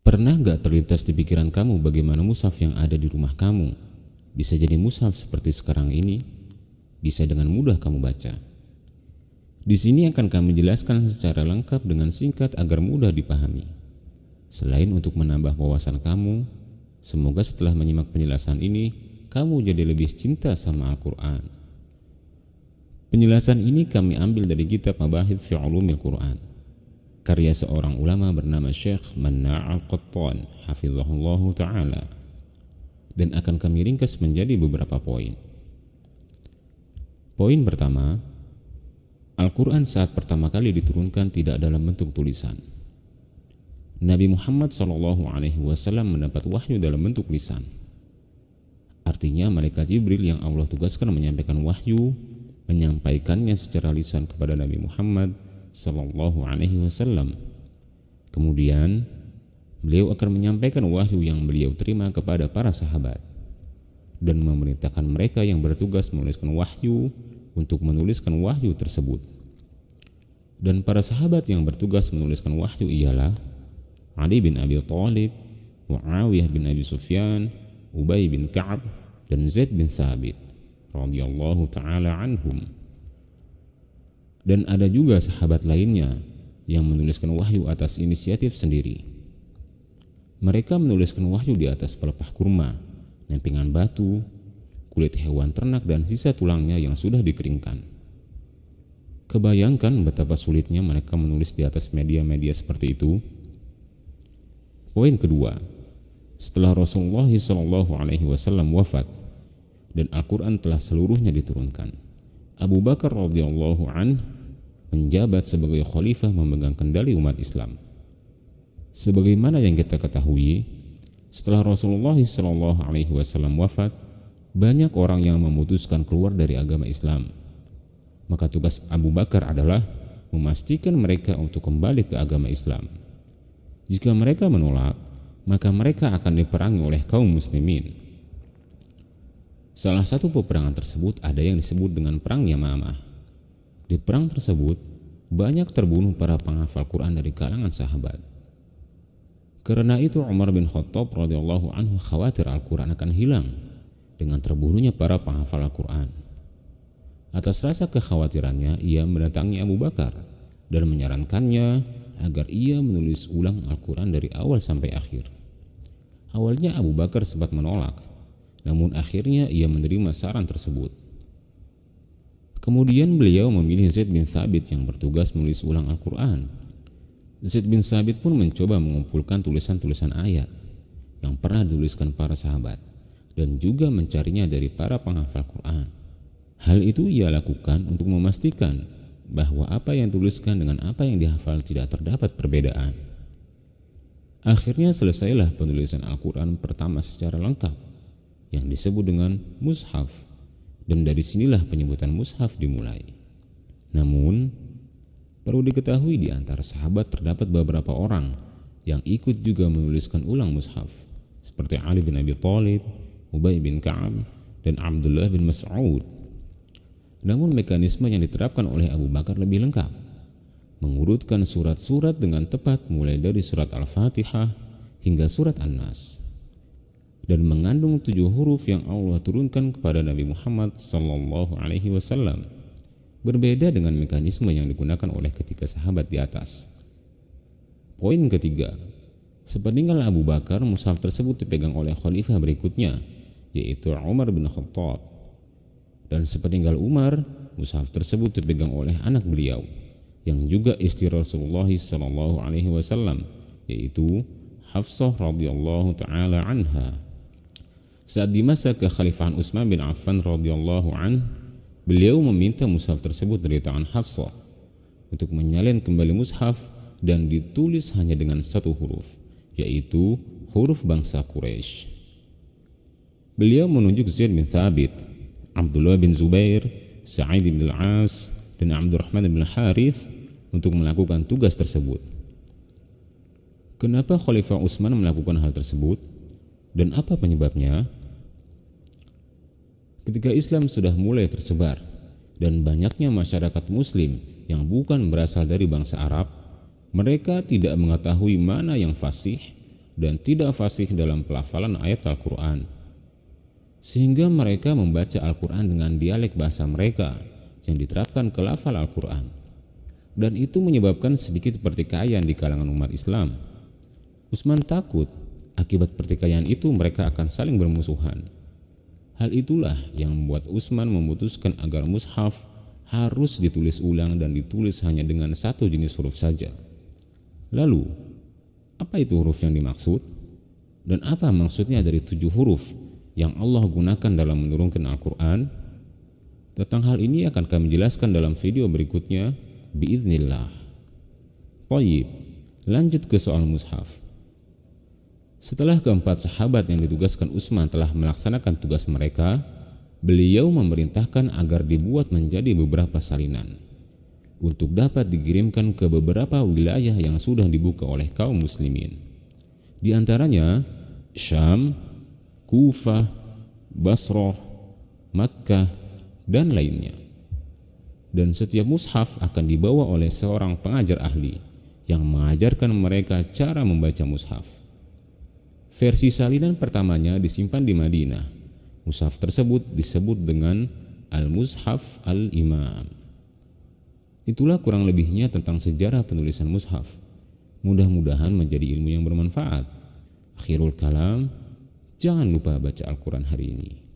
Pernah gak terlintas di pikiran kamu bagaimana mushaf yang ada di rumah kamu bisa jadi mushaf seperti sekarang ini, bisa dengan mudah kamu baca? Di sini akan kami jelaskan secara lengkap dengan singkat agar mudah dipahami. Selain untuk menambah wawasan kamu, semoga setelah menyimak penjelasan ini, kamu jadi lebih cinta sama Al-Quran. Penjelasan ini kami ambil dari kitab Mabahith fi Ulumil Quran, karya seorang ulama bernama Syekh Manna' Al-Qattan hafizahullahu ta'ala, dan akan kami ringkas menjadi beberapa poin. Poin pertama, Al-Quran saat pertama kali diturunkan tidak dalam bentuk tulisan. Nabi Muhammad SAW mendapat wahyu dalam bentuk lisan. Artinya malaikat Jibril yang Allah tugaskan menyampaikan wahyu, menyampaikannya secara lisan kepada Nabi Muhammad SAW. Kemudian beliau akan menyampaikan wahyu yang beliau terima kepada para sahabat dan memerintahkan mereka yang bertugas menuliskan wahyu untuk menuliskan wahyu tersebut. Dan para sahabat yang bertugas menuliskan wahyu ialah Ali bin Abi Thalib, Muawiyah bin Abi Sufyan, Ubay bin Ka'ab, dan Zaid bin Thabit radhiyallahu ta'ala anhum. Dan ada juga sahabat lainnya yang menuliskan wahyu atas inisiatif sendiri. Mereka menuliskan wahyu di atas pelepah kurma, lempengan batu, kulit hewan ternak, dan sisa tulangnya yang sudah dikeringkan. Kebayangkan betapa sulitnya mereka menulis di atas media-media seperti itu. Poin kedua, setelah Rasulullah SAW wafat dan Al-Quran telah seluruhnya diturunkan, Abu Bakar radhiyallahu anhu menjabat sebagai khalifah memegang kendali umat Islam. Sebagaimana yang kita ketahui, setelah Rasulullah SAW wafat, banyak orang yang memutuskan keluar dari agama Islam. Maka tugas Abu Bakar adalah memastikan mereka untuk kembali ke agama Islam. Jika mereka menolak, maka mereka akan diperangi oleh kaum muslimin. Salah satu peperangan tersebut ada yang disebut dengan Perang Yamamah. Di perang tersebut, banyak terbunuh para penghafal Quran dari kalangan sahabat. Karena itu Umar bin Khattab radhiyallahu anhu khawatir Al-Quran akan hilang dengan terbunuhnya para penghafal Al-Quran. Atas rasa kekhawatirannya, ia mendatangi Abu Bakar dan menyarankannya agar ia menulis ulang Al-Quran dari awal sampai akhir. Awalnya Abu Bakar sempat menolak, namun akhirnya ia menerima saran tersebut. Kemudian beliau memilih Zaid bin Thabit yang bertugas menulis ulang Al-Quran. Zaid bin Thabit pun mencoba mengumpulkan tulisan-tulisan ayat yang pernah dituliskan para sahabat dan juga mencarinya dari para penghafal Quran. Hal itu ia lakukan untuk memastikan bahwa apa yang dituliskan dengan apa yang dihafal tidak terdapat perbedaan. Akhirnya selesailah penulisan Al-Quran pertama secara lengkap yang disebut dengan mushaf, dan dari sinilah penyebutan mushaf dimulai. Namun perlu diketahui di antara sahabat terdapat beberapa orang yang ikut juga menuliskan ulang mushaf, seperti Ali bin Abi Thalib, Ubay bin Ka'ab, dan Abdullah bin Mas'ud. Namun mekanisme yang diterapkan oleh Abu Bakar lebih lengkap, mengurutkan surat-surat dengan tepat mulai dari surat Al-Fatihah hingga surat An-Nas, dan mengandung 7 huruf yang Allah turunkan kepada Nabi Muhammad SAW. Berbeda dengan mekanisme yang digunakan oleh ketiga sahabat di atas. Poin ketiga, sepeninggal Abu Bakar, mushaf tersebut dipegang oleh khalifah berikutnya, yaitu Umar bin Khattab. Dan sepeninggal Umar, mushaf tersebut dipegang oleh anak beliau, yang juga istri Rasulullah SAW, yaitu Hafsah radhiyallahu ta'ala anha. Saat di masa kekhalifahan Utsman bin Affan radhiyallahu anhu, beliau meminta mushaf tersebut dari tangan Hafsah untuk menyalin kembali mushaf dan ditulis hanya dengan 1 huruf, yaitu huruf bangsa Quraisy. Beliau menunjuk Zaid bin Thabit, Abdullah bin Zubair, Sa'id bin Al-As, dan Abdurrahman bin Harith untuk melakukan tugas tersebut. Kenapa Khalifah Utsman melakukan hal tersebut dan apa penyebabnya? Ketika Islam sudah mulai tersebar dan banyaknya masyarakat muslim yang bukan berasal dari bangsa Arab, mereka tidak mengetahui mana yang fasih dan tidak fasih dalam pelafalan ayat Al-Quran, sehingga mereka membaca Al-Quran dengan dialek bahasa mereka yang diterapkan ke lafal Al-Quran, dan itu menyebabkan sedikit pertikaian di kalangan umat Islam. Utsman takut akibat pertikaian itu mereka akan saling bermusuhan. Hal itulah yang membuat Utsman memutuskan agar mushaf harus ditulis ulang dan ditulis hanya dengan satu jenis huruf saja. Lalu, apa itu huruf yang dimaksud? Dan apa maksudnya dari 7 huruf yang Allah gunakan dalam menurunkan Al-Quran? Tentang hal ini akan kami jelaskan dalam video berikutnya, biiznillah. Baik, lanjut ke soal mushaf. Setelah keempat sahabat yang ditugaskan Utsman telah melaksanakan tugas mereka, beliau memerintahkan agar dibuat menjadi beberapa salinan untuk dapat dikirimkan ke beberapa wilayah yang sudah dibuka oleh kaum muslimin. Di antaranya Syam, Kufah, Basrah, Makkah, dan lainnya. Dan setiap mushaf akan dibawa oleh seorang pengajar ahli yang mengajarkan mereka cara membaca mushaf. Versi salinan pertamanya disimpan di Madinah. Mushaf tersebut disebut dengan Al-Mushaf Al-Imam. Itulah kurang lebihnya tentang sejarah penulisan mushaf. Mudah-mudahan menjadi ilmu yang bermanfaat. Akhirul kalam, jangan lupa baca Al-Quran hari ini.